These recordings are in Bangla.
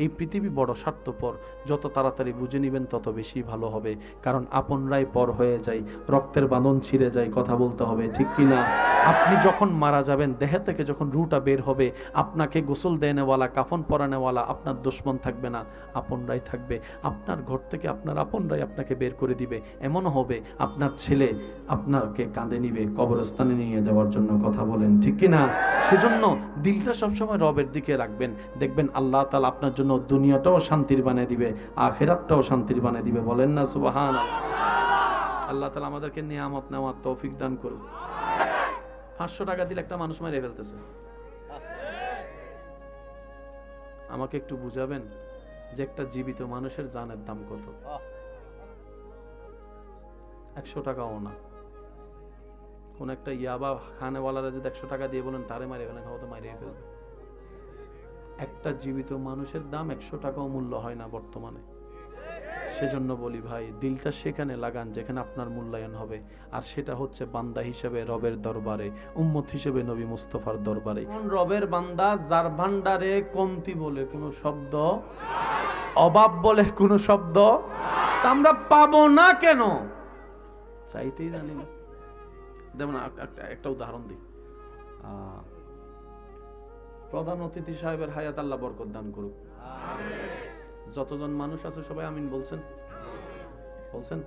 এই পৃথিবী বড় স্বার্থপর, যত তাড়াতাড়ি বুঝে নেবেন তত বেশি ভালো হবে। কারণ আপনরাই পর হয়ে যায়, রক্তের বাঁধন ছিঁড়ে যায়, কথা বলতে হবে ঠিক কিনা? আপনি যখন মারা যাবেন, দেহ থেকে যখন রুটা বের হবে, আপনাকে গোসল দেনেওয়ালা, কাফন পরানেওয়ালা আপনার দুশমন থাকবে না, আপনরাই থাকবে। আপনার ঘর থেকে আপনার আপনরাই আপনাকে বের করে দিবে। এমনও হবে আপনার ছেলে আপনাকে কাঁধে নিবে কবরস্থানে নিয়ে যাওয়ার জন্য, কথা বলেন ঠিক কিনা? সেজন্য দিলটা সবসময় রবের দিকে রাখবেন, দেখবেন আল্লাহ তাআলা আপনার জন্য দুনিয়াটাও শান্তির বানিয়ে দিবে, আখিরাতটাও শান্তির বানিয়ে দিবে। বলেন না সুবহানাল্লাহ। আল্লাহ তাআলা আমাদেরকে নিয়ামত নেওয়ার তৌফিক দান করুন। 500 টাকা দিলে একটা মানুষ মেরে ফেলতেছে। আমাকে একটু বুঝাবেন যে একটা জীবিত মানুষের জানের দাম কত? 100 টাকাও না। কোন একটা ইয়াবা খানেওয়ালারা যদি 100 টাকা দিয়ে বলেন তারে মারিয়ে ফেলেন, হয়তো মারিয়ে ফেলবে। একটা জীবিত মানুষের দাম 100 টাকাও মূল্য হয় না বর্তমানে। সেজন্য বলি ভাই, দিলটা সেখানে লাগান যেখানে আপনার মূল্যায়ন হবে, আর সেটা হচ্ছে বান্দা হিসেবে রবের দরবারে, উম্মত হিসেবে নবী মুস্তাফার দরবারে। রবের বান্দা যার ভান্ডারে কমতি বলে কোনো শব্দ, অভাব বলে কোনো শব্দ আমরা পাবো না। কেন? চাইতেই জানি না। যেমন একটা উদাহরণ দিই, প্রধান অতিথি সাহেবের হায়াত আল্লাহ বরকত দান করুক। যতজন মানুষ আছে সবাই আমিন বলছেন? বলছেন?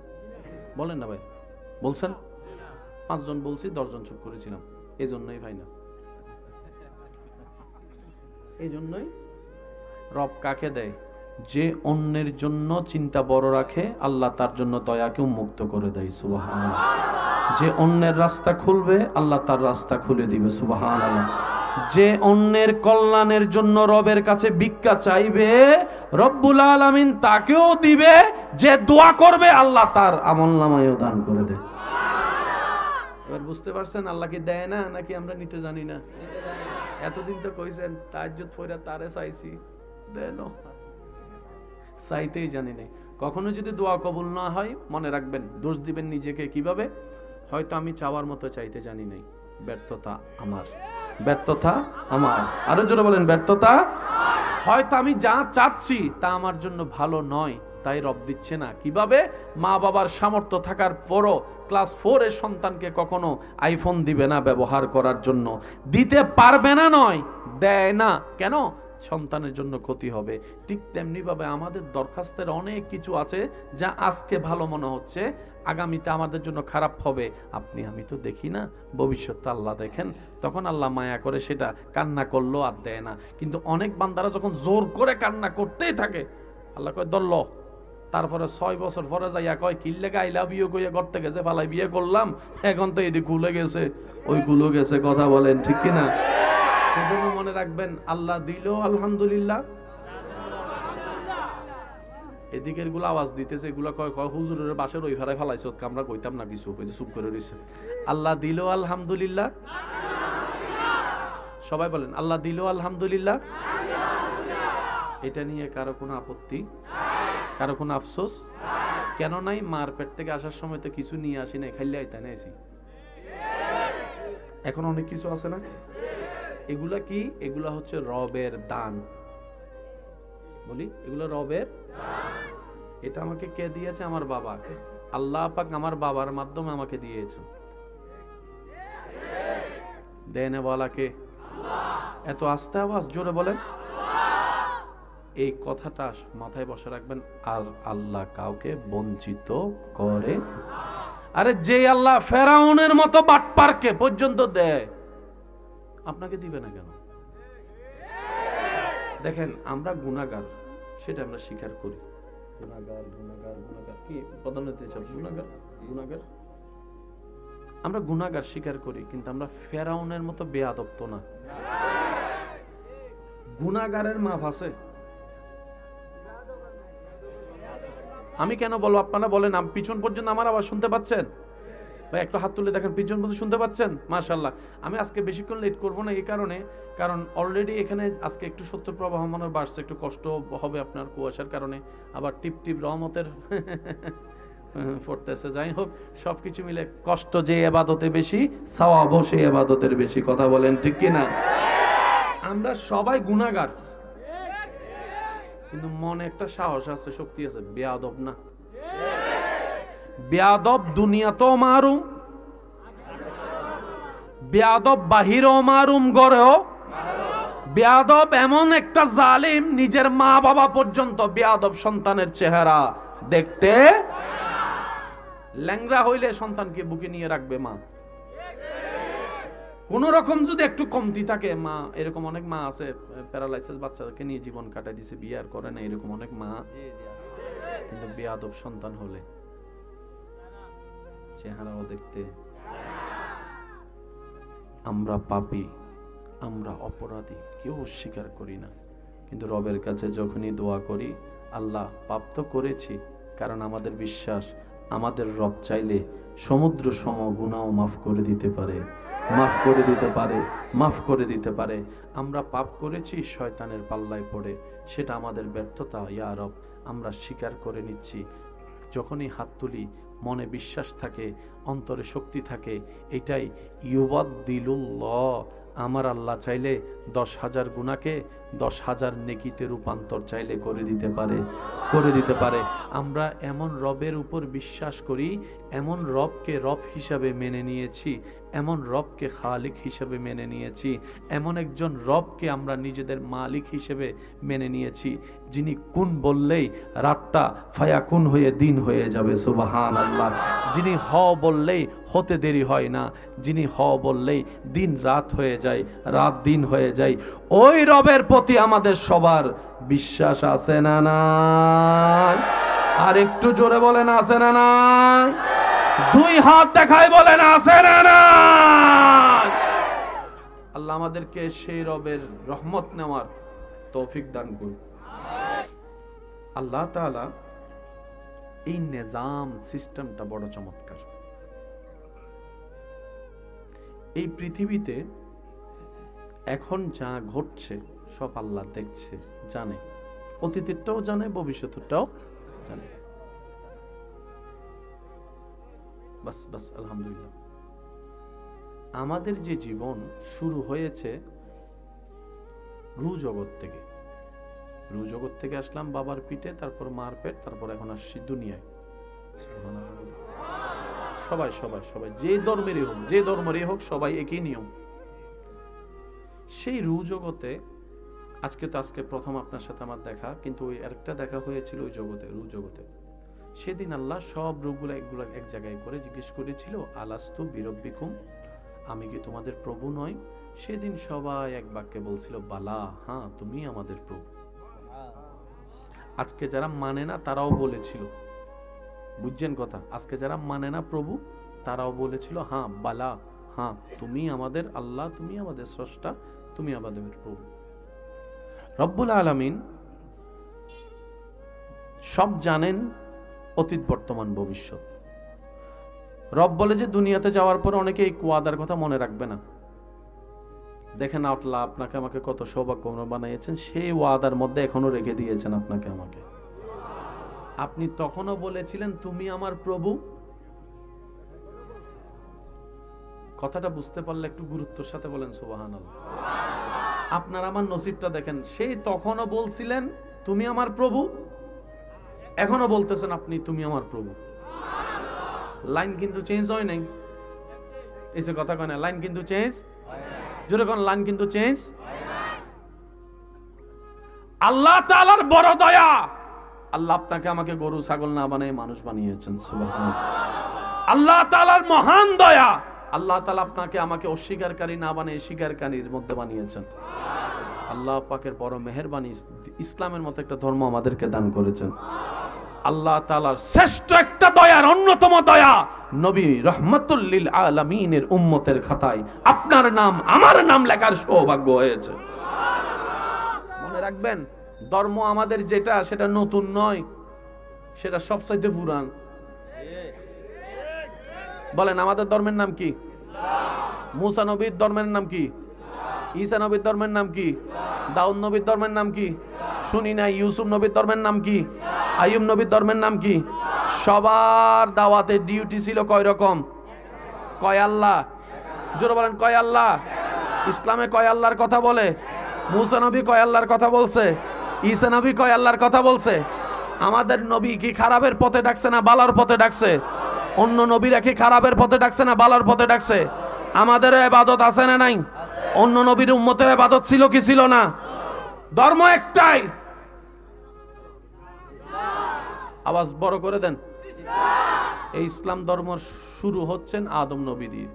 বলেন না ভাই, বলছেন? 5 জন বলছি, 10 জন চুপ করেছিলাম। এই জন্যই ভাই না, এই জন্যই রব কাকে দেয়? যে অন্যের জন্য চিন্তা বড় রাখে, আল্লাহ তার জন্য দয়াকে উন্মুক্ত করে দেয়। সুবহানাল্লাহ। যে অন্যের রাস্তা খুলবে, আল্লাহ তার রাস্তা খুলে দিবে। সুবহানাল্লাহ। যে অন্যের কল্যাণের জন্য রবের কাছে ভিক্ষা চাইবে, রব্বুল আলামিন তাকেও দিবে। যে দোয়া করবে, আল্লাহ তার আমলনামায়ও দান করে দেয়। এবার বুঝতে পারছেন আল্লাহ কি দেয় না, নাকি আমরা নিতে জানি না? এতদিন তো কইছেন তাহাজ্জুদ পড়া তারে চাইছি, দেন চাইতেই জানি না। কখনো যদি দোয়া কবুল না হয়, মনে রাখবেন, দোষ দিবেন নিজেকে। কিভাবে? হয়তো আমি চাওয়ার মতো চাইতে জানি নাই, ব্যর্থতা আমার, ব্যর্থতা আমার। আরো জোরে বলেন, ব্যর্থতা। হয়তো আমি যা চাচ্ছি তা আমার জন্য ভালো নয়, তাই রব দিচ্ছে না। কিভাবে? মা বাবার সামর্থ্য থাকার পরও ক্লাস 4 এর সন্তানকে কখনো আইফোন দিবে না ব্যবহার করার জন্য, দিতে পারবে না নয়, দেয় না। কেন? সন্তানের জন্য ক্ষতি হবে। ঠিক তেমনি ভাবে আমাদের দরখাস্তের অনেক কিছু আছে যা আজকে ভালো মনে হচ্ছে, আগামীতে আমাদের জন্য খারাপ হবে। আপনি আমি তো দেখি না, ভবিষ্যৎটা আল্লাহ দেখেন। তখন আল্লাহ মায়া করে সেটা কান্না করলো আর দেয় না। কিন্তু অনেক বান্দারা যখন জোর করে কান্না করতেই থাকে, আল্লাহ কয় দল্ল। তারপরে 6 বছর পরে যাইয়া কয় কিল্লেগা আই লাভ ইউ কইয়া করতে গেছে, ফালাই বিয়ে করলাম, এখন তো এদিকে খুলে গেছে, ওই খুলে গেছে। কথা বলেন ঠিক কিনা? সেজন্য মনে রাখবেন, আল্লাহ দিল আলহামদুলিল্লাহ। এদিকের গুলো আওয়াজ দিতেছে, এগুলা কয় হুজুরের বাসের ওই ফেরায় ফেলাইছ, আমরা কইতাম না কিছু, চুপ করে রয়েছে। আল্লাহ দিল আলহামদুলিল্লাহ। সবাই বলেন আল্লাহ দিল আলহামদুলিল্লাহ। এটা নিয়ে কারো কোনো আপত্তি, কারো কোনো আফসোস কেন নাই? মার পেট থেকে আসার সময় তো কিছু নিয়ে আসি নাই, খাইলে আইতা নিয়েছি। এখন অনেক কিছু আছে না? এগুলা কি? এগুলা হচ্ছে রবের দান। বলি এগুলো রবের। এটা আমাকে কে দিয়েছে? আমার বাবা। আল্লাহ পাক আমার বাবার মাধ্যমে আমাকে দিয়েছে। দেনে ওয়ালাকে এত আস্তে আওয়াজ জোরে বলেন। এই কথাটা মাথায় বসে রাখবেন। আর আল্লাহ কাউকে বঞ্চিত করে। আরে যে আল্লাহ ফেরাউনের মতো বাটপারকে পর্যন্ত দেয়, আপনাকে দিবে না কেন? দেখেন, আমরা গুনাহগার, সেটা আমরা স্বীকার করি। গুনাহগার গুনাহগার গুনাহগার কি পদান্নতি চাপ? গুনাহগার গুনাহগার, আমরা গুনাহগার স্বীকার করি, কিন্তু আমরা ফেরাউনের মতো বেয়াদব তো না। গুনাহগারের মাফ আছে। আমি কেন বলবো? আপনারা বলেন। পিছন পর্যন্ত আমার আওয়াজ শুনতে পাচ্ছেন? ভাই একটু হাত তুলে দেখেন, পিছন পর্যন্ত শুনতে পাচ্ছেন? মাশাআল্লাহ। আমি আজকে বেশিক্ষণ লেট করব না এই কারণে, কারণ অলরেডি এখানে আজকে একটু সত্য প্রবাহ মনে বাড়ছে, একটু কষ্ট হবে আপনার কুয়াশার কারণে, আবার টিপ টিপ রহমতের পড়তেছে। যাই হোক, সবকিছু মিলে কষ্ট যে ইবাদতে বেশি, সওয়াবও সেই ইবাদতের বেশি। কথা বলেন ঠিক কি না? আমরা সবাই গুনাহগার, কিন্তু মনে একটা সাহস আছে, শক্তি আছে। বেয়াদব না, বেয়াদব দুনিয়াতেও মারুম, বেয়াদব বাহিরেও মারুম, গড়েও বেয়াদব। এমন একটা জালিম নিজের মা বাবা পর্যন্ত বেয়াদব সন্তানের চেহারা দেখতে, ল্যাংড়া হইলে সন্তানকে বুকে নিয়ে রাখবে মা। কোন রকম যদি একটু কমতি থাকে মা, এরকম অনেক মা আছে প্যারালাইসিস বাচ্চাদেরকে নিয়ে জীবন কাটাই দিছে, বিয়ে আর করে না, এরকম অনেক মা। কিন্তু বেয়াদব সন্তান হলে চেহারাও দেখতে। আমরা পাপী, আমরা অপরাধী, কেউ স্বীকার করি না, কিন্তু রবের কাছে যখনই দোয়া করি, আল্লাহ পাপ তো করেছি, কারণ আমাদের বিশ্বাস আমাদের রব চাইলে সমুদ্র সম গুনাহ মাফ করে দিতে পারে, মাফ করে দিতে পারে, মাফ করে দিতে পারে। আমরা পাপ করেছি শয়তানের পাল্লায় পড়ে, সেটা আমাদের ব্যর্থতা, ইয়া রব আমরা স্বীকার করে নিচ্ছি। যখনই হাত তুলি মনে বিশ্বাস থাকে, অন্তরে শক্তি থাকে, এটাই ইউবাদদিলুল্লাহ। আমার আল্লাহ চাইলে 10,000 গুনাহকে 10,000 নেকিতে রূপান্তর চাইলে করে দিতে পারে, করে দিতে পারে। আমরা এমন রবের উপর বিশ্বাস করি, এমন রবকে রব হিসাবে মেনে নিয়েছি, এমন রবকে খালিক হিসেবে মেনে নিয়েছি, এমন একজন রবকে আমরা নিজেদের মালিক হিসেবে মেনে নিয়েছি, যিনি কুন বললেই রাতটা ফায়াকুন হয়ে দিন হয়ে যাবে, সুবহানাল্লাহ। যিনি হ বললেই হতে দেরি হয় না, যিনি হ বললেই দিন রাত হয়ে যায়, রাত দিন হয়ে যায়। ওই রবের প্রতি আমাদের সবার বিশ্বাস আছে না নাই? আর একটু জোরে বলেন আছে না নাই? দুই হাত দেখায় বলেন আছে না নাই? আল্লাহ আমাদেরকে সেই রবের রহমত নেওয়ার তৌফিক দান করুন। আল্লাহ তাআলা এই নিজাম সিস্টেমটা বড় চমৎকার। এই পৃথিবীতে এখন যা ঘটছে সব আল্লাহ দেখছে, জানে, অতীতেরটাও জানে, ভবিষ্যতেরটাও জানে। বাস বাস আলহামদুলিল্লাহ। আমাদের যে জীবন শুরু হয়েছে রূহ জগৎ থেকে, রূহ জগৎ থেকে আসলাম বাবার পিঠে, তারপর মার পেট, তারপর এখন আসছি দুনিয়ায়। সবাই সবাই সবাই যে ধর্মেরই হোক, যে ধর্মেরই হোক, সবাই একই নিয়ম। সেই রূহ জগতে আজকে প্রথম আপনার সাথে আমার দেখা, কিন্তু ওই আরেকটা দেখা হয়েছিল ওই জগতে, রূহ জগতে। সেদিন আল্লাহ সব রূহগুলো এগুলো এক জায়গায় করে জিজ্ঞেস করেছিল, আলাস্তু বিরব্বিকুম, আমি কি তোমাদের প্রভু নয়? সেদিন সবাই এক বাক্যে বলছিল, বালা, হ্যাঁ তুমি আমাদের প্রভু। আজকে যারা মানে না তারাও বলেছিল, বুঝছেন কথা, আজকে যারা মানে না প্রভু তারাও বলেছিল, হ্যাঁ বালা, হ্যাঁ তুমি আমাদের আল্লাহ, তুমি আমাদের স্রষ্টা, তুমি আমাদের প্রভু। রব্বুল আলামিন সব জানেন, অতীত বর্তমান ভবিষ্যৎ। রব বলে যে দুনিয়াতে যাওয়ার পর অনেকে এই ওয়াদার কথা মনে রাখবে না। দেখেন আল্লাহ আপনাকে আমাকে কত সৌভাগ্যবান বানিয়েছেন, সেই ওয়াদার মধ্যে এখনো রেখে দিয়েছেন আপনাকে আমাকে। আপনি তখনও বলেছিলেন তুমি আমার প্রভু, কথাটা বুঝতে পারলে একটু গুরুত্বের সাথে বলেন সুবহানাল্লাহ। আপনার আমার নসিবটা দেখেন, সেই তখনও বলছিলেন তুমি আমার প্রভু, এখনো বলতেছেন আপনি তুমি আমার প্রভু। লাইন কিন্তু চেঞ্জ হয় নাই, এই যে কথা কয় না, লাইন কিন্তু চেঞ্জ, জোরে কোন লাইন কিন্তু চেঞ্জ। আল্লাহ তাআলার বড় দয়া, আল্লাহ আপনাকে আমাকে গরু ছাগল না বানিয়ে মানুষ বানিয়েছেন, সুবহানাল্লাহ। আল্লাহ তাআলার মহান দয়া, আল্লাহ তাআলা আপনাকে আমাকে অস্বীকারী না বানিয়ে স্বীকারকারীর মধ্যে বানিয়েছেন। আল্লাহ পাকের বড় মেহেরবানি, ইসলামের মতো একটা ধর্ম আমাদেরকে দান করেছেন। আল্লাহ তাআলার শ্রেষ্ঠ একটা দয়ার অন্যতম দয়া, নবী রহমাতুল লিল আলামিনের উম্মতের খাতায় আপনার নাম আমার নাম লেখার সৌভাগ্য হয়েছে। মনে রাখবেন, ধর্ম আমাদের যেটা সেটা নতুন নয়, সেটা সবচাইতে পুরান। বলেন আমাদের ধর্মের নাম কি? মুসা নবীর ধর্মের নাম কি? ঈসা নবীর ধর্মের নাম কি? দাউদ নবীর ধর্মের নাম কি? শুনি না। ইউসুফ নবীর ধর্মের নাম কি? আইয়ুব নবীর ধর্মের নাম কি? সবার দাওয়াতের ডিউটি ছিল কয় রকম? কয় আল্লাহ, জোরে বলেন কয় আল্লাহ। ইসলামে কয় আল্লাহর কথা বলে? মুসা নবী কয় আল্লাহর কথা বলছে? ঈসা নবী কয় আল্লাহর কথা বলছে? আমাদের নবী কি খারাপের পথে ডাকছে না বালার পথে ডাকছে? অন্য নবীরা কি খারাপের পথে ডাকছে না বালার পথে ডাকছে? আমাদের ইবাদত আছে না নাই? অন্য নবীর উম্মতের ইবাদত ছিল কি ছিল না? ধর্ম একটাই, আওয়াজ বড় করে দেন। এই ইসলাম ধর্ম শুরু হচ্ছেন আদম নবী দিয়ে।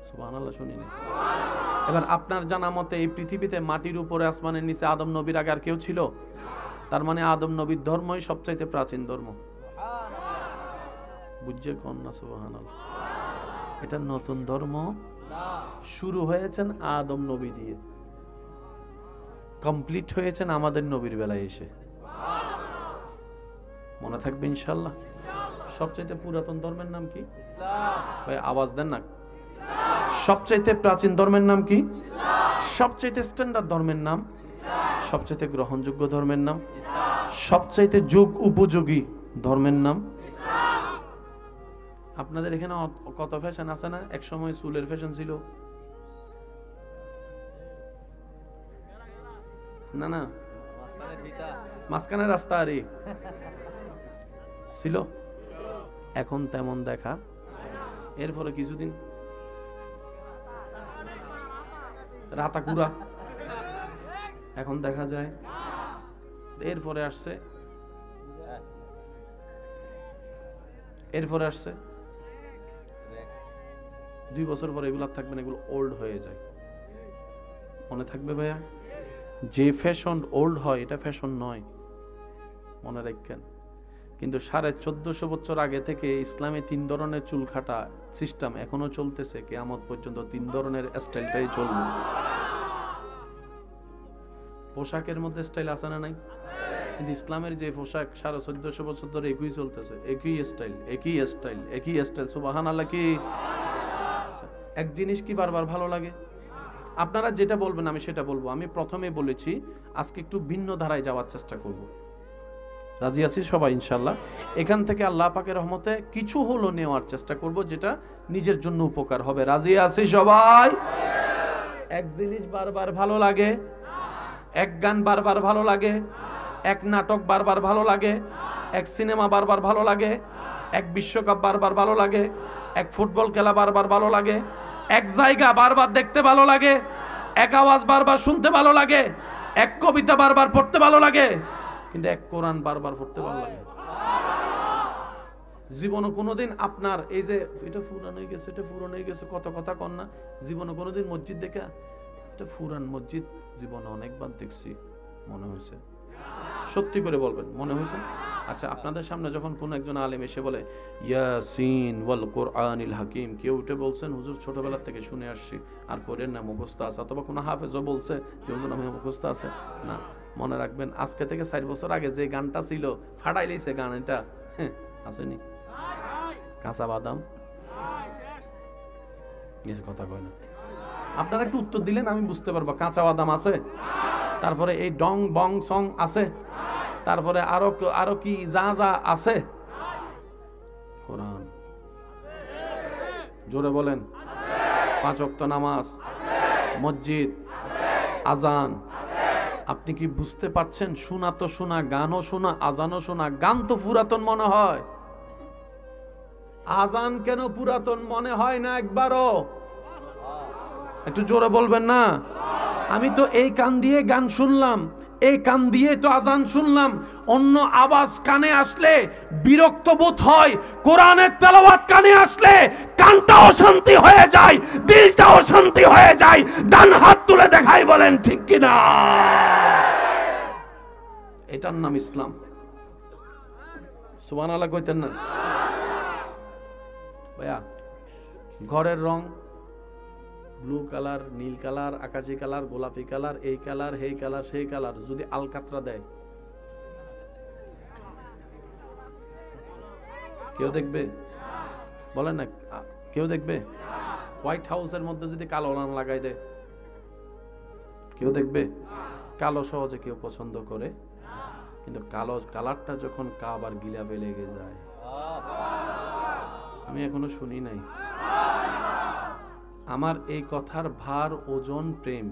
সুবহানাল্লাহ, শুনিনি? এবার আপনার জানা মতে এই পৃথিবীতে মাটির উপরে আসমানের নিচে আদম নবীর আগে আর কেউ ছিল? তার মানে আদম নবীর ধর্মই সবচাইতে প্রাচীন ধর্ম। বুঝছে কোন না? সুবহানাল্লাহ। এটা নতুন ধর্ম শুরু হয়েছেন আদম নবী দিয়ে, কমপ্লিট হয়েছেন আমাদের নবীর বেলায় এসে। মনে থাকবে ইনশাআল্লাহ। সবচাইতে পুরাতন ধর্মের নাম কি? ভাই আওয়াজ দেন না। সবচাইতে প্রাচীন ধর্মের নাম কি? সবচাইতে স্ট্যান্ডার্ড ধর্মের নাম? সবচাইতে গ্রহণযোগ্য ধর্মের নাম? সবচাইতে যুগ উপযোগী ধর্মের নাম? আপনাদের এখানে কত ফ্যাশন আছে না? এক সময় চুলের ফ্যাশন ছিল না? না, মাঝখানে রাস্তা আরে ছিল, এখন তেমন দেখা। এরপরে কিছুদিন রাতাকুড়া এখন দেখা যায়। এরপরে আসছে 2 বছর পরে এগুলো থাকবে না, এগুলো ওল্ড হয়ে যায়। মনে থাকবে ভাইয়া, যে ফ্যাশন ওল্ড হয় এটা ফ্যাশন নয়, মনে রাখবেন। কিন্তু 1450 বছর আগে থেকে ইসলামে 3 ধরনের চুল কাটা সিস্টেম এখনো চলতেছে, কিয়ামত পর্যন্ত 3 ধরনের স্টাইলটাই চলবে। পোশাকের মধ্যে স্টাইল আছে না নাই? কিন্তু ইসলামের যে পোশাক 1450 বছর ধরে একই চলতেছে, একই স্টাইল। সুবহানাল্লাহ। কি এক জিনিস কি বারবার ভালো লাগে? আপনারা যেটা বলবেন আমি সেটা বলবো। আমি প্রথমে বলেছি আজকে একটু ভিন্ন ধারায় যাওয়ার চেষ্টা করব। রাজি আছি সবাই ইনশাআল্লাহ? এখান থেকে আল্লাহ পাকের রহমতে কিছু হলো নেওয়ার চেষ্টা করব যেটা নিজের জন্য উপকার হবে। রাজি আছি সবাই? এক জিনিস বারবার ভালো লাগে, এক গান বারবার ভালো লাগে, এক নাটক বারবার ভালো লাগে, এক সিনেমা বারবার ভালো লাগে, এক বিশ্বকাপ বারবার ভালো লাগে, এক ফুটবল খেলা বারবার ভালো লাগে, এক জায়গা বারবার দেখতে ভালো লাগে, এক আওয়াজ বারবার শুনতে ভালো লাগে, এক কবিতা বারবার পড়তে ভালো লাগে, কিন্তু এক কোরআন বারবার পড়তে ভালো লাগে। জীবনে কোনোদিন আপনার এই যে এটা পুরান হয়ে গেছে, এটা পুরান হয়ে গেছে, কত কথা কন না, জীবনে কোনোদিন মসজিদ দেখা এটা পুরান মসজিদ জীবনে অনেকবার দেখছি মনে হয়েছে? সত্যি করে বলবেন মনে হয়েছে? আচ্ছা, আপনাদের সামনে যখন কোন একজন আলেম এসে বলে ইয়াসিন ওয়াল কোরআনিল হাকিম, কেউ উঠে বলছেন হুজুর ছোটবেলা থেকে শুনে আসছি আর পড়েন না, মুখস্থ আছে, অথবা কোনো হাফেজও বলছে যে হুজুর আমি মুখস্থ আছে না। মনে রাখবেন আজকে থেকে 4 বছর আগে যে গানটা ছিল ফাটাই লাইছে গান, এটা আসেনি? কাঁচা বাদাম কথা কয় না। আপনারা একটু উত্তর দিলেন আমি বুঝতে পারবো। কাঁচা বাদাম আছে, তারপরে এই ডং বং সং আছে, তারপরে আরো কি যা যা আছে? কোরআন। জোরে বলেন। 5 ওয়াক্ত নামাজ, মসজিদ, আজান। আপনি কি বুঝতে পারছেন? শোনা তো শোনা, গানও শোনা, আজানও শোনা। গান তো পুরাতন মনে হয়, আজান কেন পুরাতন মনে হয় না একবারও? একটু জোরে বলবেন না? আমি তো এই কান দিয়ে গান শুনলাম, এই কান দিয়ে তো আজান শুনলাম, অন্য আওয়াজ কানে আসলে বিরক্ত বোধ হয়। কোরআনের তেলাওয়াত কানে আসলে কানটাও শান্তি হয়ে যায়, দিলটাও শান্তি হয়ে যায়। ডান হাত তুলে দেখাই, বলেন ঠিক কিনা? এটার নাম ইসলাম। সুবহানাল্লাহ কইতেন না ভাইয়া? ঘরের রং ব্লু কালার, নীল কালার, আকাশি কালার, গোলাপি কালার, এই কালার, সেই কালার, সেই কালার, যদি আলকাতরা দেয় কেউ দেখবে? বলেন না, কেউ দেখবে? হোয়াইট হাউসের মধ্যে যদি কালো রং লাগাই দেয় কেউ দেখবে? কালো সহজে কেউ পছন্দ করে, কিন্তু কালো কালারটা যখন কাবার গিলাফে লেগে যায়, আমি এখনো শুনি নাই। আমার এই কথার ভার, ওজন, প্রেম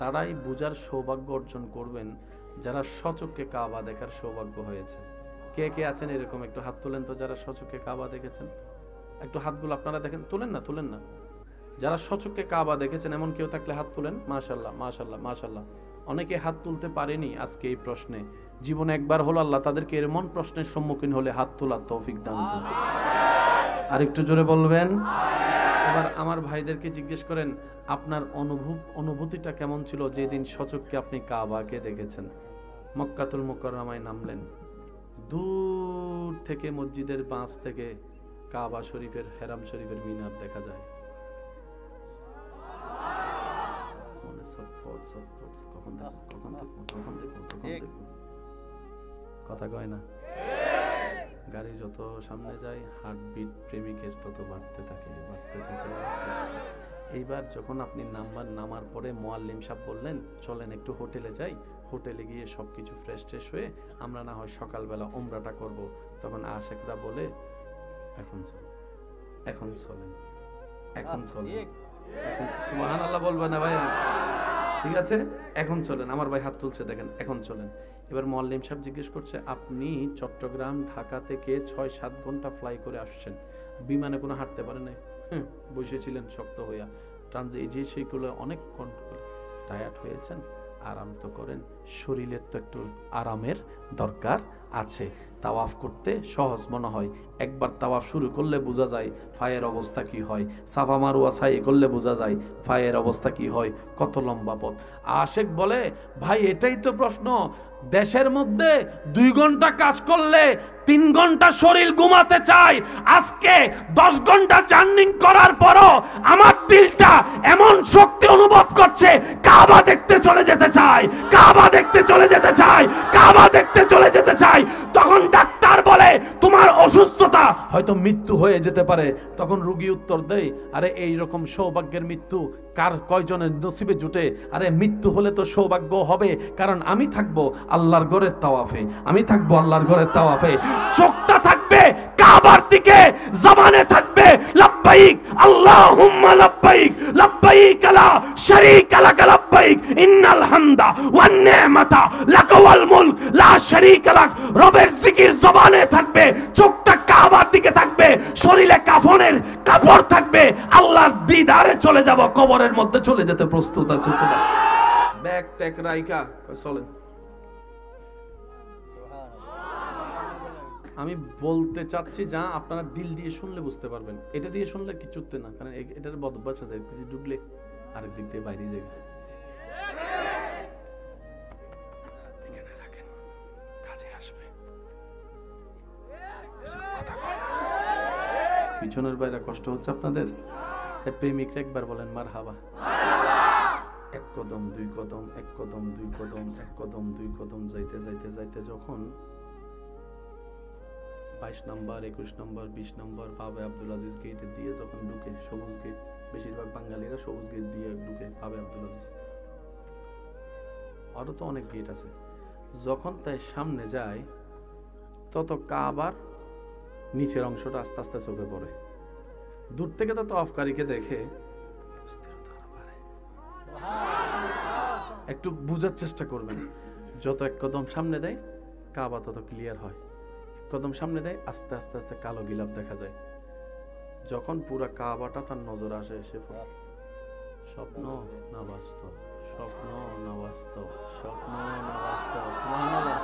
তারাই বুঝার সৌভাগ্য অর্জন করবেন যারা সচক্ষে কাবা দেখার সৌভাগ্য হয়েছে। কে কে আছেন এরকম? একটু হাত তোলেন তো, যারা সচক্ষে কাবা দেখেছেন। একটু হাতগুলো আপনারা দেখেন, তোলেন না। যারা সচক্ষে কাবা দেখেছেন এমন কেউ থাকলে হাত তুলেন। মাশাআল্লাহ, মাশাআল্লাহ, মাশাআল্লাহ। অনেকে হাত তুলতে পারেনি আজকে এই প্রশ্নে, জীবনে একবার হলো আল্লাহ তাদেরকে এমন প্রশ্নের সম্মুখীন হলে হাত তোলার তৌফিক দান করুন। আর একটু জোরে বলবেন। এবার আমার ভাইদেরকে জিজ্ঞেস করেন, আপনার অনুভূতিটা কেমন ছিল যেদিন সচক্ষে আপনি কাবাকে দেখেছেন? মক্কাতুল মুকাররমায় নামলেন, দূর থেকে মসজিদের পাশ থেকে কাবা শরীফের, হেরাম শরীফের মিনার দেখা যায়। কথা কয় না। গাড়ি যত সামনে যায় হার্টবিট প্রেমিকের তত বাড়তে থাকে। এইবার যখন আপনি নামার পরে মুয়াল্লিম সাহেব বললেন চলেন একটু হোটেলে যাই, হোটেলে গিয়ে সবকিছু ফ্রেশ হয়ে আমরা না হয় সকালবেলা উমরাটা করব, তখন আশেকরা বলে এখন চলেন সুবহানাল্লাহ বলবেন না ভাই? ঠিক আছে, এখন চলেন। আমার ভাই হাত তুলছে, দেখেন, এখন চলেন। এবার মুয়াল্লিম সাহেব জিজ্ঞেস করছে, আপনি চট্টগ্রাম ঢাকা থেকে 6-7 ঘন্টা ফ্লাই করে আসছেন, বিমানে কোনো হাঁটতে পারে নাই? বসেছিলেন শক্ত হইয়া, সেইগুলো অনেক টায়ার্ড হয়েছেন, আরাম তো করেন, শরীরের তো একটু আরামের দরকার আছে। তাওয়াফ করতে সহজ মনে হয়, একবার তাওয়াফ শুরু করলে বোঝা যায় ফায়ের অবস্থা কি হয়, সাফা মারওয়া সাই করলে বোঝা যায় ফায়ের অবস্থা কি হয়, কত লম্বা পথ। আশেক বলে, ভাই এটাই তো প্রশ্ন, দেশের মধ্যে 2 ঘন্টা কাজ করলে 3 ঘন্টা শরীর ঘুমাতে চায়, আজকে 10 ঘন্টা জার্নি করার পরও আমার দিলটা এমন শক্তি অনুভব করছে, কাবা দেখতে চলে যেতে চায়। তখন ডাক্তার বলে তোমার অসুস্থতা হয়তো মৃত্যু হয়ে যেতে পারে। তখন রোগী উত্তর দেয়, আরে এই রকম সৌভাগ্যের মৃত্যু কয়জনের নসিবে জুটে? আরে মৃত্যু হলে তো সৌভাগ্য হবে, কারণ আমি থাকবো আল্লাহর ঘরের তাওয়াফে, চোখটা থাকবে কাবার দিকে, জবানে থাকবে লাব্বাইক আল্লাহুম্মা লাব্বাইক, লাব্বাইক লা শারীকা লাক লাব্বাইক, ইন্নাল হামদা ওয়ান নি'মাতা লাক ওয়াল মুলক লা শারীকা লাক। রবের জিকির জবানে থাকবে, চোখটা কাবার দিকে থাকবে, শরীরে কাফনের কাপড় থাকবে, আল্লাহর দিদারে চলে যাব, কবরের মধ্যে চলে যেতে প্রস্তুত আছে। সুবহানাল্লাহ। ব্যাগ ট্যাগ রাইকা চলেন। আমি বলতে চাচ্ছি যা আপনারা দিল দিয়ে শুনলে বুঝতে পারবেন, এটা দিয়ে শুনলে কিছুতে না, কারণ এটার বদভ্যাস আছে, ঢুকলে আরেক দিক দিয়ে বাইরে যায়। এখানে রাখেন, কাজে আসবে। পিছনের বাইরে কষ্ট হচ্ছে আপনাদের? প্রেমিকরা একবার বলেন মারহাবা। 1 কদম 2 কদম, 1 কদম 2 কদম, 1 কদম 2 কদম যাইতে যখন 22 নম্বর, 21 নম্বর, 20 নম্বর বাবে আব্দুল আজিজ গেট দিয়ে যখন ঢুকে, সবুজ গেট, বেশিরভাগ বাঙালিরা সবুজ গেট দিয়ে ঢুকে বাবে আব্দুল আজিজ, আরো তো অনেক গেট আছে। যখন তাই সামনে যায় তত কাবার নিচের অংশটা আস্তে আস্তে চোখে পড়ে। দূর থেকে তো তাওয়াফকারীকে দেখে একটু বুঝার চেষ্টা করবেন, যত 1 কদম সামনে দেয় কাবা তত ক্লিয়ার হয়। 1 কদম সামনে দেয় আস্তে আস্তে কালো গিলাপ দেখা যায়। যখন পুরা কাবাটা তার নজর আসে, সে স্বপ্ন না বাস্তব, স্বপ্ন না বাস্তব, স্বপ্ন না বাস্তব, সুবহানাল্লাহ,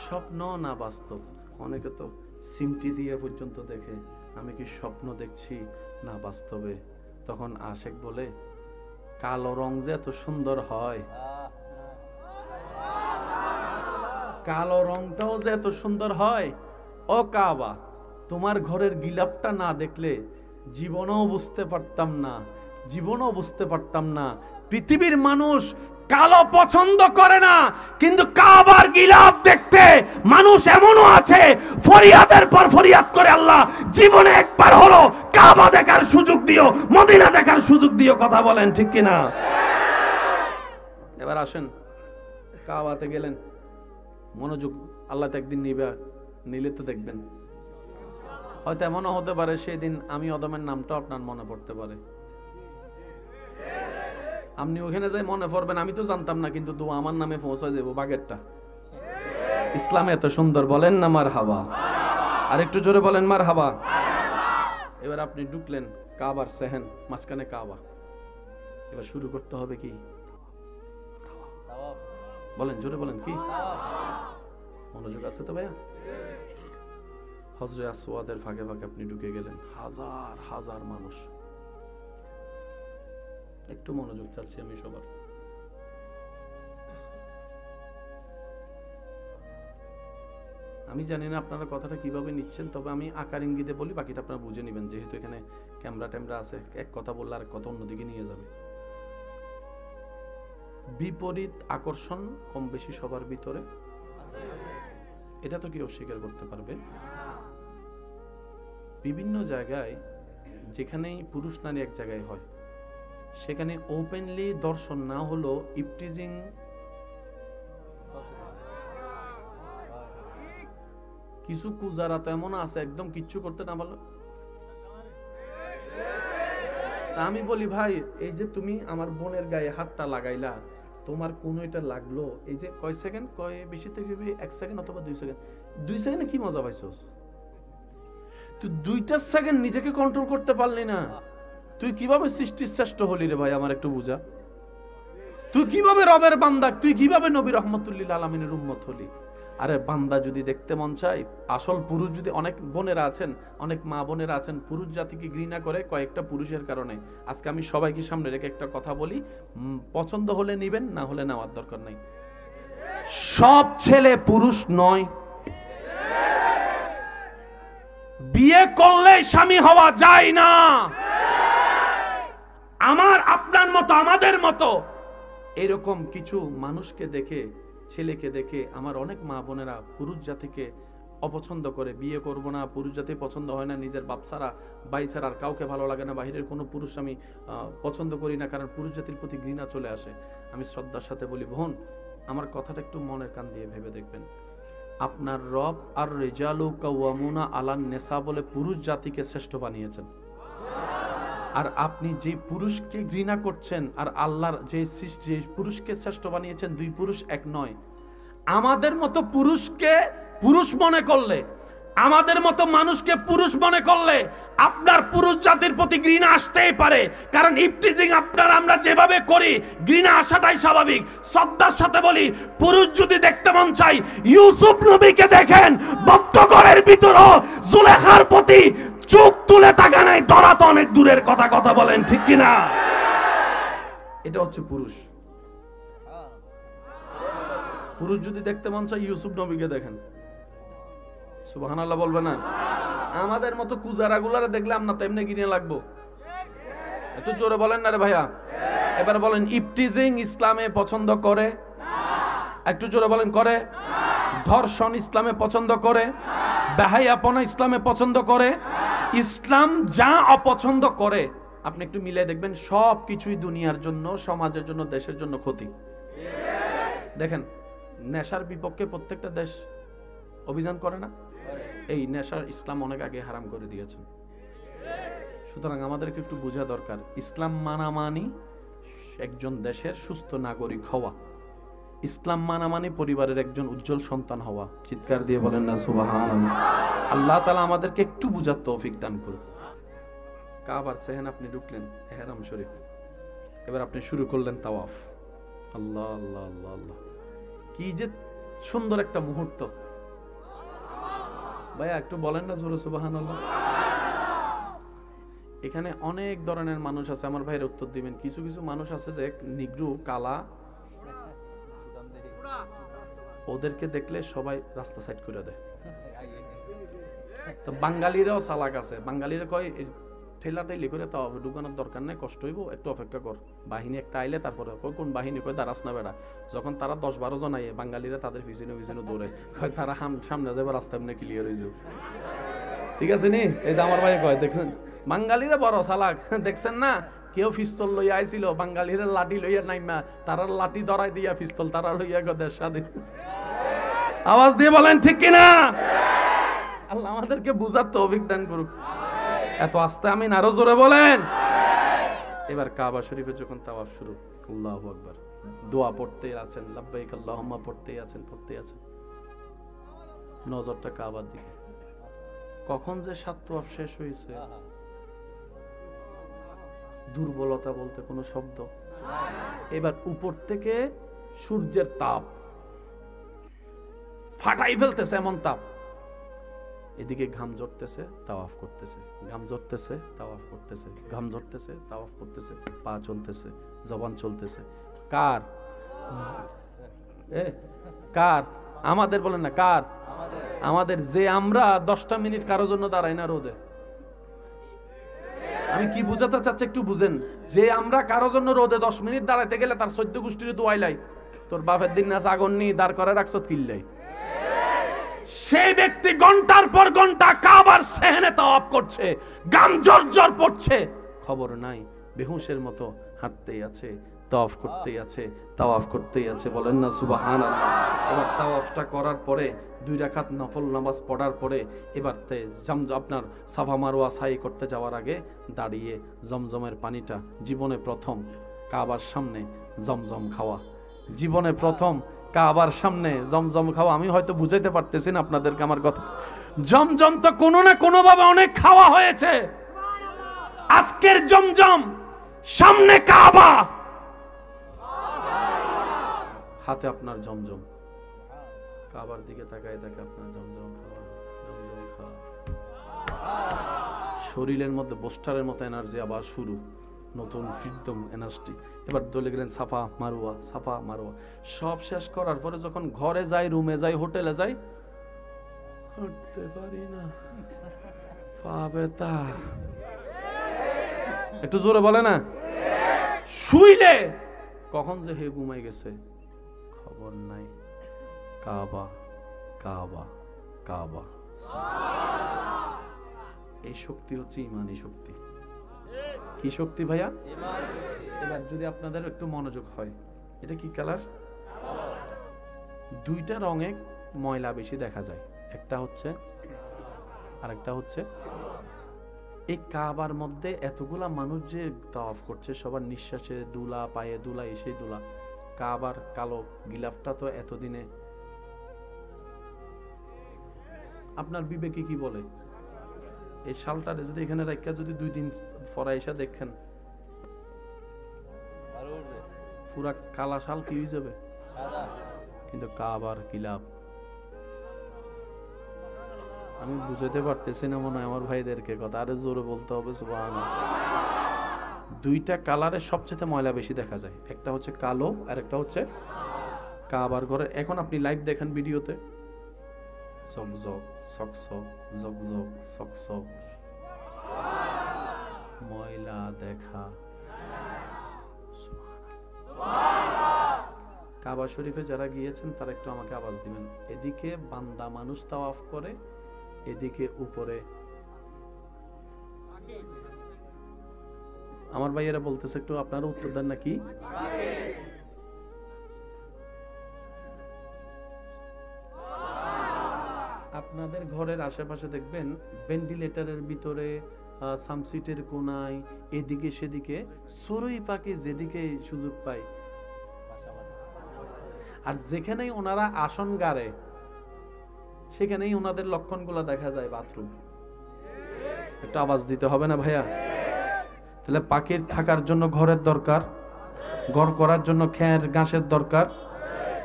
স্বপ্ন না বাস্তব। অনেকে তো সিমটি দিয়ে পর্যন্ত দেখে আমি কি স্বপ্ন দেখছি না বাস্তবে। তখন আশেক বলে, কালো রং যে এত সুন্দর হয়, কালো রংটাও যে এত সুন্দর হয়, ও কাবা তোমার ঘরের গিলাপটা না দেখলে জীবনও বুঝতে পারতাম না। পৃথিবীর মানুষ কালো পছন্দ করে না, কিন্তু কাবার গিলাপ দেখতে মানুষ এমনও আছে ফরিয়াদের পর ফরিয়াদ করে, আল্লাহ জীবনে একবার হলো কাবা দেখার সুযোগ দিও, মদিনা দেখার সুযোগ দিও। কথা বলেন ঠিক কিনা? এবার আসেন, কাবাতে গেলেন, মনোযোগ, আল্লাহ তো একদিন নিলে তো দেখবেন। হয়তো এমনও হতে পারে সেদিন আমি অদমের নামটা আপনার মনে পড়তে পারে। আপনি ওখানে যাই মনে পড়বেন আমি তো জানতাম না, কিন্তু দোয়া আমার নামে পৌঁছে যাবো বাগেরটা। ইসলাম এত সুন্দর, বলেন না মারহাবা। আর একটু জোরে বলেন মারহাবা। এবার আপনি ঢুকলেন কাবার সেহেন, মাঝখানে কাবা। এবার শুরু করতে হবে কি? বলেন, জোরে বলেন, কি? মনোযোগ আছে তো ভাইয়া? হজরে আসওয়াদের ফাঁকে ফাঁকে আপনি ঢুকে গেলেন, হাজার হাজার মানুষ। একটু মনোযোগ চাচ্ছি আমি সবার। আমি জানি না আপনারা কথাটা কিভাবে নিচ্ছেন, তবে আমি আকার ইঙ্গিতে বলি, বাকিটা আপনারা বুঝে নেবেন, যেহেতু এখানে ক্যামেরা ট্যামেরা আছে। এক কথা বললে আর কথা অন্যদিকে নিয়ে যাবে। বিপরীত আকর্ষণ কম বেশি সবার ভিতরে, এটা তো কি অস্বীকার করতে পারবে? বিভিন্ন জায়গায় যেখানেই পুরুষ নারী এক জায়গায় হয়, সেখানে ওপেনলি দর্শন না হলো ইপটিজিং, কিছু কুজারা তো এমন আছে একদম কিচ্ছু করতে না পারলো। তা আমি বলি, ভাই এই যে তুমি আমার বোনের গায়ে হাতটা লাগাইলা, তোমার কোন এটা লাগলো? এই যে কয় সেকেন্ড, কয় বেশি থেকে 1 সেকেন্ড অথবা 2 সেকেন্ড, 2 সেকেন্ডে কি মজা পাইছস তুই? 2টা সেকেন্ড নিজেকে কন্ট্রোল করতে পারলি না, তুই কিভাবে সৃষ্টির শ্রেষ্ঠ হলি রে ভাই? আমার একটু বুঝা। তুই কিভাবে রবের বান্দা, তুই কিভাবে নবী রহমতুল্লিল আলামিনের উম্মত হলি? আরে বান্দা যদি দেখতে মন চায়, আসল পুরুষ যদি, অনেক বোনেরা আছেন, অনেক মা বোনেরা আছেন পুরুষ জাতিকে ঘৃণা করে কয়েকটা পুরুষের কারণে। আজকে আমি সবাইকে সামনে রেখে একটা কথা বলি, পছন্দ হলে নিবেন, না হলে নেওয়ার দরকার নাই। সব ছেলে পুরুষ নয়। বিয়ে করলে স্বামী হওয়া যায় না। আমার আপনার মতো, আমাদের মতো এরকম কিছু মানুষকে দেখে, ছেলেকে দেখে আমার অনেক মা বোনেরা পুরুষ জাতিকে অপছন্দ করে, বিয়ে করব না, পুরুষ জাতি পছন্দ হয় না, নিজের বাপ ছাড়া ভাই ছাড়া আর কাউকে ভালো লাগে না, বাহিরের কোনো পুরুষ আমি পছন্দ করি না, কারণ পুরুষ জাতির প্রতি ঘৃণা চলে আসে। আমি শ্রদ্ধার সাথে বলি, বোন আমার কথাটা একটু মনের কান দিয়ে ভেবে দেখবেন। আপনার রব আর রিজালু কাওয়ামুনা আলান নেসা বলে পুরুষ জাতিকে শ্রেষ্ঠ বানিয়েছেন। আর আপনি যে পুরুষকে ঘৃণা করছেন আর আল্লাহর যে সৃষ্টি, যে পুরুষকে শ্রেষ্ঠ বানিয়েছেন, 2 পুরুষ এক নয়। আমাদের মতো পুরুষকে পুরুষ মনে করলে, আমাদের মতো মানুষকে পুরুষ মনে করলে আপনার পুরুষ জাতির প্রতি ঘৃণা আসতেই পারে, কারণ ইপটিজিং আপনারা আমরা যেভাবে করি, ঘৃণা আসাটাই স্বাভাবিক। শ্রদ্ধার সাথে বলি, পুরুষ যদি দেখতে মন চাই, ইউসুফ নবীকে দেখেন, বদ্ধঘরের ভিতরও জুলেখার প্রতি চোখ তুলে তাকা নাই, ধরা তো অনেক দূরের কথা। কথা বলেন ঠিক কিনা? এটা হচ্ছে পুরুষ। পুরুষ যদি দেখতে মন চাই, ইউসুফ নবীকে দেখেন। সুবহানাল্লাহ বলবে না? আমাদের মতো কুজারাগুলারে দেখলে আমরা তো এমনি কিনে লাগবো। একটু জোরে বলেন না রে ভাইয়া। এবার বলেন, ইপটিজিং ইসলামে পছন্দ করে? একটু জোরে বলেন, করে? ধর্ষণ ইসলামে পছন্দ করে? বেহায়াপনা ইসলামে পছন্দ করে? ইসলাম যা অপছন্দ করে আপনি একটু মিলে দেখবেন, সব কিছুই দুনিয়ার জন্য, সমাজের জন্য, দেশের জন্য ক্ষতি। দেখেন, নেশার বিপক্ষে প্রত্যেকটা দেশ অভিযান করে না? এই নেশার ইসলাম অনেক আগে হারাম করে দিয়েছেন। সুতরাং আমাদেরকে একটু বোঝা দরকার, ইসলাম মানা মানি একজন দেশের সুস্থ নাগরিক হওয়া, ইসলাম মানা মানি পরিবারের একজন উজ্জ্বল সন্তান হওয়া। চিৎকার দিয়ে বলেন না সুবহানাল্লাহ। আল্লাহ তাআলা আমাদেরকে একটু বুঝার তৌফিক দান করুন। কাবার সেহেন আপনি ঢুকলেন, ইহরাম শরীফ, এবার আপনি শুরু করলেন তাওয়াফ। আল্লাহ আল্লাহ আল্লাহ আল্লাহ, কি যে সুন্দর একটা মুহূর্ত। ভাইয়া একটু বলেন না জোরে সুবহানাল্লাহ। এখানে অনেক ধরনের মানুষ আছে, আমার ভাইয়ের উত্তর দিবেন। কিছু কিছু মানুষ আছে যে নিগ্রু, কালা, ওদেরকে দেখলে সবাই রাস্তা সাইড করে দেয়। তো বাঙালিরাও চালাক আছে, বাঙালিরা কয় ঠেলাঠেলি করে তাও ঢুকানোর দরকার নেই, কষ্ট হইব, একটু অপেক্ষা কর, বাহিনী একটা আইলে তারপরে। কোন বাহিনী? কয় দাঁড়াস না বেড়া। যখন তারা 10-12 জন আইয়ে, বাঙালিরা তাদের পিছনে পিছনে দৌড়ে, কয় তারা সামনে যাবে, রাস্তা এমনি ক্লিয়ার হয়ে যাবে। ঠিক আছে নি? এই যে আমার ভাই কয়, দেখছেন বাঙালিরা বড় চালাক, দেখছেন না? কেউ পিস্তল লইয়া আইছিল, বাঙালিরা লাঠি লইয়া নাইমা, তারা লাঠি ধরাই দিয়া পিস্তল তারা লইয়া দেশ স্বাধীন। আওয়াজ দিয়ে বলেন ঠিক কিনা? আল্লাহ আমাদেরকে বুঝার তৌফিক দান করুক। এত আস্তে আমিন, আরো জোরে বলেন। এবার কাবা শরীফে যখন তাওয়াফ শুরু, আল্লাহু আকবার। দোয়া পড়তে আছেন, লাব্বাইক আল্লাহুম্মা পড়তে আছেন। নজরটা কাবার দিকে। কখন যে 7 তাওয়াফ শেষ হয়েছে, দুর্বলতা বলতে কোনো শব্দ। এবার উপর থেকে সূর্যের তাপ ফাটাই ফেলতেছে, এমন তাপ। এদিকে ঘাম ঝরতেছে, তাওয়াফ করতেছে, ঘাম ঝরতেছে, তাওয়াফ করতেছে, ঘাম ঝরতেছে, তাওয়াফ করতেছে, পা চলতেছে, জবান চলতেছে। কার? কার? আমাদের বলেন না, কার? আমাদের। যে আমরা 10টা মিনিট কারোর জন্য দাঁড়াই না রোদে। আমি কি বুঝাতে চাচ্ছি একটু বুঝেন। যে আমরা কারোর জন্য রোদে 10 মিনিট দাঁড়াইতে গেলে তার 14 গোষ্ঠীর দোয়াইলাই, তোর বাপের দিন না আগুন নি দাঁড় করে রাখছত কিল্লাই। সেই ব্যক্তি ঘন্টার পর ঘন্টা কাবার সেহনে তাওয়াফ করছে, গাম জর্জর পড়ছে, খবর নাই, বেহুশের মতো হাঁটতেই আছে, তাওয়াফ করতেই আছে, তাওয়াফ করতেই আছে। বলেন না সুবহানাল্লাহ। এবার তাওয়াফটা করার পরে 2 রাকাত নফল নামাজ পড়ার পরে এবার আপনার সাফা মারওয়া সাই করতে যাওয়ার আগে দাঁড়িয়ে জমজমের পানিটা, জীবনে প্রথম কাবার সামনে জমজম খাওয়া, জীবনে প্রথম কাবার সামনে জমজম খাওয়া। আমি হয়তো বুঝাইতে পারতেছি না আপনাদেরকে আমার কথা। জমজম তো কোনো না কোনো ভাবে অনেক খাওয়া হয়েছে। আজকের জমজম, সামনে কাবা, হাতে আপনার জমজম, কাবার দিকে তাকায় তাকে আপনার জমজম খাওয়া, জমজম খাওয়া। শরীরের মধ্যে বোস্টারের মতো এনার্জি আবার শুরু, নতুন ফ্রিডম এনার্জি। এবার দলে গেলেন সাফা মারওয়া, সাফা মারওয়া। সব শেষ করার পরে যখন ঘরে যাই, রুমে যাই, হোটেলে যাই, হাঁটতে পারি না, পা ব্যথা। একটু জোরে বলে না। শুইলে কখন যে হে ঘুমাই গেছে খবর নাই। কাবা, কাবা, কাবা। এই শক্তি হচ্ছে ইমানি শক্তি। কি শক্তি ভাইয়া? এবার যদি আপনাদের একটু মনোযোগ হয়, এটা কি কালার? 2টা রঙে ময়লা বেশি দেখা যায়, একটা হচ্ছে আরেকটা হচ্ছে। এই কাবার মধ্যে এতগুলা মানুষ যে তাওয়াফ করছে, সবার নিঃশ্বাসে দুলা, পায়ে দুলা, এসে দুলা। কাবার কালো গিলাফটা তো এতদিনে আপনার বিবেকে কি বলে? এই শালটারে যদি এখানে রাখা যদি 2 দিন পরে এসে দেখেন পুরা কালা শাল কি হয়ে যাবে? কিন্তু কাবার গিলাফ আমি বুঝাতে পারতেছি না মনে হয় আমার ভাইদেরকে কথা। আরে জোরে বলতে হবে সুবহানাল্লাহ। 2টা কালারে সবচেয়ে ময়লা বেশি দেখা যায়, একটা হচ্ছে কালো আর একটা হচ্ছে কাবার ঘরে। এখন আপনি লাইভ দেখেন ভিডিওতে, ঝকঝক সকসক, ঝকঝক সকসক, ময়লা দেখা। কাবা শরীফে যারা গিয়েছেন তারা একটু আমাকে আওয়াজ দিবেন। এদিকে বান্দা মানুষ তাওয়াফ করে, এদিকে উপরে আমার ভাইয়েরা বলতেছে, একটু আপনারা উত্তর দেন নাকি? আপনাদের ঘরের আশেপাশে দেখবেন ভেন্টিলেটরের ভিতরে, সামসিটের কোনায়, এদিকে সেদিকে চড়ুই পাখি যেদিকে সুযোগ পায়, আর যেখানেই ওনারা আসন গাড়ে সেখানেই ওনাদের লক্ষণগুলো দেখা যায়। বাথরুম। একটা আওয়াজ দিতে হবে না ভাইয়া? তাহলে পাখির থাকার জন্য ঘরের দরকার, ঘর করার জন্য খ্যার ঘাসের দরকার।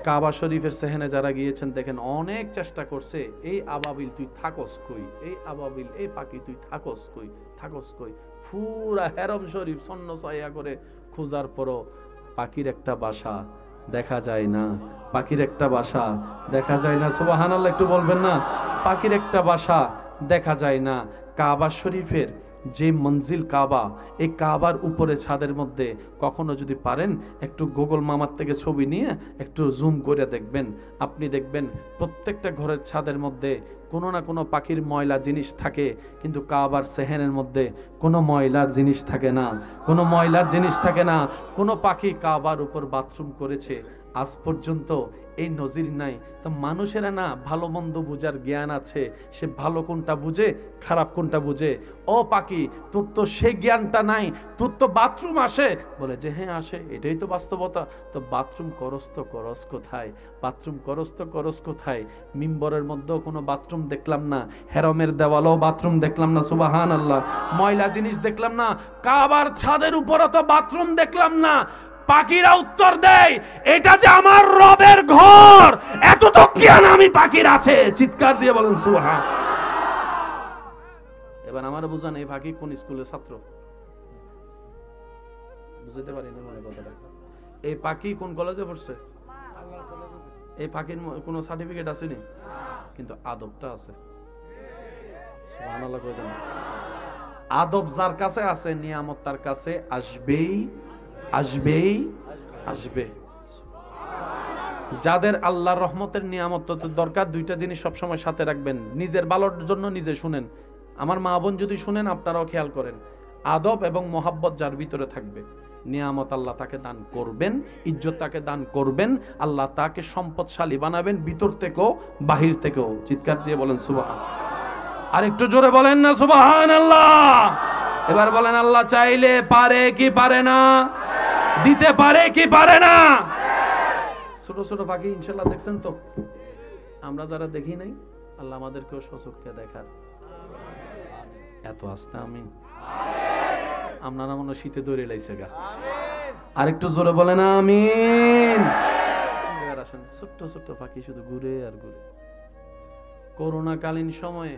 কাবা শরীফের সেহেনে যারা গিয়েছেন দেখেন অনেক চেষ্টা করছে, এই আবাবিল তুই থাকস কই, এই আবাবিল, এই পাখি তুই থাকস কই, থাকস কই। পুরা হেরম শরীফ সন্ন ছায়া করে খোঁজার পরও পাখির একটা বাসা দেখা যায় না, পাখির একটা বাসা দেখা যায় না। সুবহানাল্লাহ একটু বলবেন না? পাখির একটা বাসা দেখা যায় না। কাবা শরীফের যে মঞ্জিল কাবা, এই কাবার উপরে ছাদের মধ্যে কখনো যদি পারেন একটু গুগল মামার থেকে ছবি নিয়ে একটু জুম করে দেখবেন, আপনি দেখবেন প্রত্যেকটা ঘরের ছাদের মধ্যে কোনো না কোনো পাখির ময়লা জিনিস থাকে, কিন্তু কাবার সেহেনের মধ্যে কোনো ময়লার জিনিস থাকে না, কোনো ময়লার জিনিস থাকে না। কোনো পাখি কাবার উপর বাথরুম করেছে আজ পর্যন্ত এই নজির নাই। তো মানুষেরা না ভালো মন্দ বোঝার জ্ঞান আছে, সে ভালো কোনটা বুঝে খারাপ কোনটা বুঝে। ও পাখি, তোর তো সেই জ্ঞানটা নাই, তোর তো বাথরুম আসে, বলে যে হ্যাঁ আসে, এটাই তো বাস্তবতা। তো বাথরুম করস তো করস কোথায়, বাথরুম করস তো করস কোথায়? মিম্বরের মধ্যেও কোনো বাথরুম দেখলাম না, হেরমের দেওয়ালেও বাথরুম দেখলাম না, সুবহানাল্লাহ। ময়লা জিনিস দেখলাম না, কাবার ছাদের উপরে তো বাথরুম দেখলাম না। পাখিরা উত্তর দেয়, এটা যে আমার রবের ঘর, এত তো জ্ঞান আমি পাখির আছে। চিৎকার দিয়ে বলেন সুবহান। এবার আমার বুঝান, এই পাখি কোন স্কুলের ছাত্র? বুঝতে পারি না মানে কথাটা। এই পাখি কোন কলেজে পড়ছে? এই পাখির কোনো সার্টিফিকেট আছে নি, কিন্তু আদবটা আছে। সুবহানাল্লাহ কই দেন। আদব যার কাছে আছে, নিয়ামত তার কাছে আসবেই আসবেই আসবে। যাদের আল্লাহর রহমতের নিয়ামত দরকার, দুইটা জিনিস সবসময় সাথে রাখবেন, নিজের ভালোর জন্য নিজে শুনেন। আমার মা বোন যদি শুনেন, আপনারাও খেয়াল করেন, আদব এবং মোহাব্বত যার ভিতরে থাকবে, নিয়ামত আল্লাহ তাকে দান করবেন, ইজ্জত তাকে দান করবেন, আল্লাহ তাকে সম্পদশালী বানাবেন, ভিতর থেকেও বাহির থেকেও। চিৎকার দিয়ে বলেন সুবহান। আর একটু জোরে বলেন না সুবহানাল্লাহ। এবার বলেন, আল্লাহ চাইলে পারে কি পারে না? দিতে পারে কি পারে না? ছোট ছোট পাখি ইনশাআল্লাহ দেখছেন তো, আমরা যারা দেখি নাই, আল্লাহ আমাদেরকেও সচক্ষে দেখার। এত আস্তে আমিন। আপনারা মনে শীতে দৌড়ে লাইছে গা, আর একটু জোরে বলেন আমিন। আসেন, ছোট্ট ছোট্ট পাখি শুধু ঘুরে আর ঘুরে। করোনাকালীন সময়ে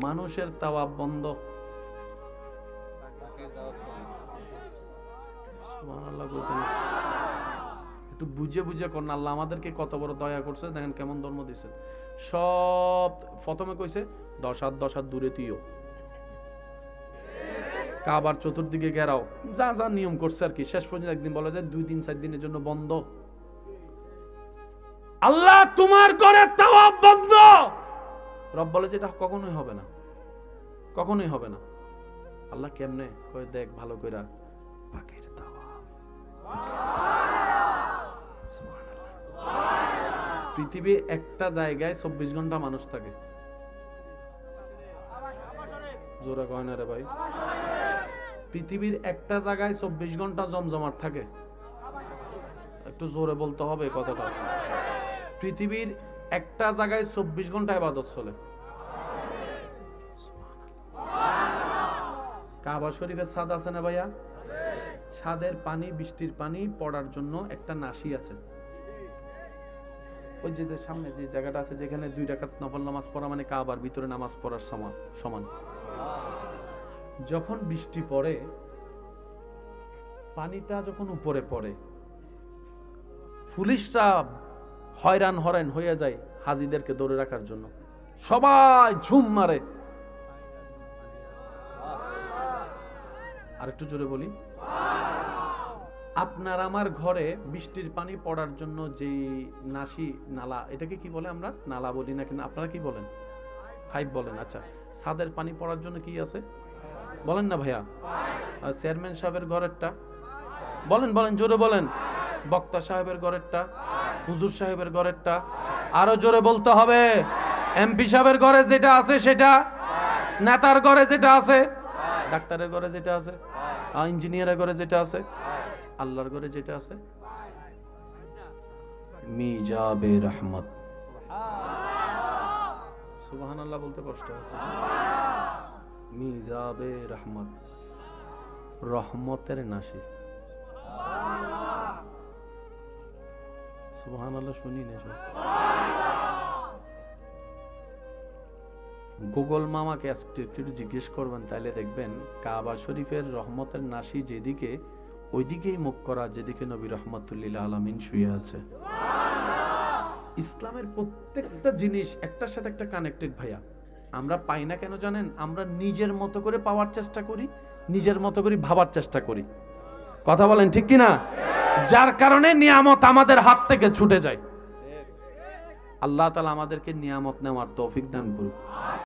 মানুষের তাওয়াব বন্ধ। সুবহানাল্লাহ বলতেন। একটু বুঝে বুঝে করুন, আল্লাহ আমাদেরকে কত বড় দয়া করছে, দেখেন কেমন ধর্ম দিয়েছেন। সব প্রথমে কইছে 10 হাত 10 হাত দূরে তুইও, কাবার চতুর্দিকে ঘেরাও, যা যা নিয়ম করছে আর কি। শেষ পর্যন্ত একদিন বলা যায় 2 দিন 4 দিনের জন্য বন্ধ। আল্লাহ তোমার ঘরে তাওয়াব বন্ধ। রব বলে যে এটা কখনোই হবে না, কখনোই হবে না। আল্লাহ কেমনে কয়, দেখ ভালো কইরা, পাখির তাওয়াব। সুবহানাল্লাহ। পৃথিবীর একটা জায়গায় 24 ঘন্টা মানুষ থাকে। জোরে কয় না রে ভাই। পৃথিবীর একটা জায়গায় 24 ঘন্টা জমজমাট থাকে। একটু জোরে বলতে হবে কথাটা। পৃথিবীর একটা জায়গায় 24 ঘন্টা ইবাদত চলে। কাবা শরীফের ছাদ আছে না ভাইয়া? ছাদের পানি, বৃষ্টির পানি পড়ার জন্য একটা নাসি আছে। ওই যে সামনে যে জায়গাটা আছে, যেখানে 2 রাকাত নফল নামাজ পড়া মানে কাবার ভিতরে নামাজ পড়ার সমান। যখন বৃষ্টি পড়ে, পানিটা যখন উপরে পড়ে, পুলিশরা হয়রান হরেন হয়ে যায় হাজিদেরকে ধরে রাখার জন্য। সবাই ঝুম মারে। আর একটু জোরে বলি, আপনার আমার ঘরে বৃষ্টির পানি পড়ার জন্য যে নাসি, নালা, এটাকে কি বলে? আমরা নালা বলি না, কিন্তু আপনারা কি বলেন? পাইপ বলেন। আচ্ছা, ছাদের পানি পড়ার জন্য কি আছে বলেন না ভাইয়া? আর চেয়ারম্যান সাহেবের ঘরেরটা বলেন, বলেন জোরে বলেন। বক্তা সাহেবের ঘরেরটা, হুজুর সাহেবের ঘরেরটা, আরো জোরে বলতে হবে। এমপি সাহেবের ঘরে যেটা আছে সেটা, নেতার ঘরে যেটা আছে, ডাক্তারের ঘরে যেটা আছে, ইঞ্জিনিয়ারের ঘরে যেটা আছে, আল্লাহর ঘরে যেটা আছে, মিজাবে রহমত। সুবহানাল্লাহ বলতে কষ্ট হচ্ছে। মিজাবে রহমত, রহমতের নাসি। সুবহানাল্লাহ শুনি না সব। গুগল মামাকে একটু জিজ্ঞেস করবেন, তাইলে দেখবেন কাবা শরীফের রহমতের নাসি যেদিকে, ওইদিকেই মুখ করা যেদিকে নবী রহমাতুল্লিল আলামিন শুয়ে আছে। ইসলামের প্রত্যেকটা জিনিস একটার সাথে একটা কানেক্টেড ভাইয়া। আমরা পাই না কেন জানেন? আমরা নিজের মতো করে পাওয়ার চেষ্টা করি, নিজের মতো করে ভাবার চেষ্টা করি। কথা বলেন ঠিক কিনা? যার কারণে নিয়ামত আমাদের হাত থেকে ছুটে যায়। আল্লাহ তাআলা আমাদেরকে নিয়ামত নেওয়ার তৌফিক দান করুন।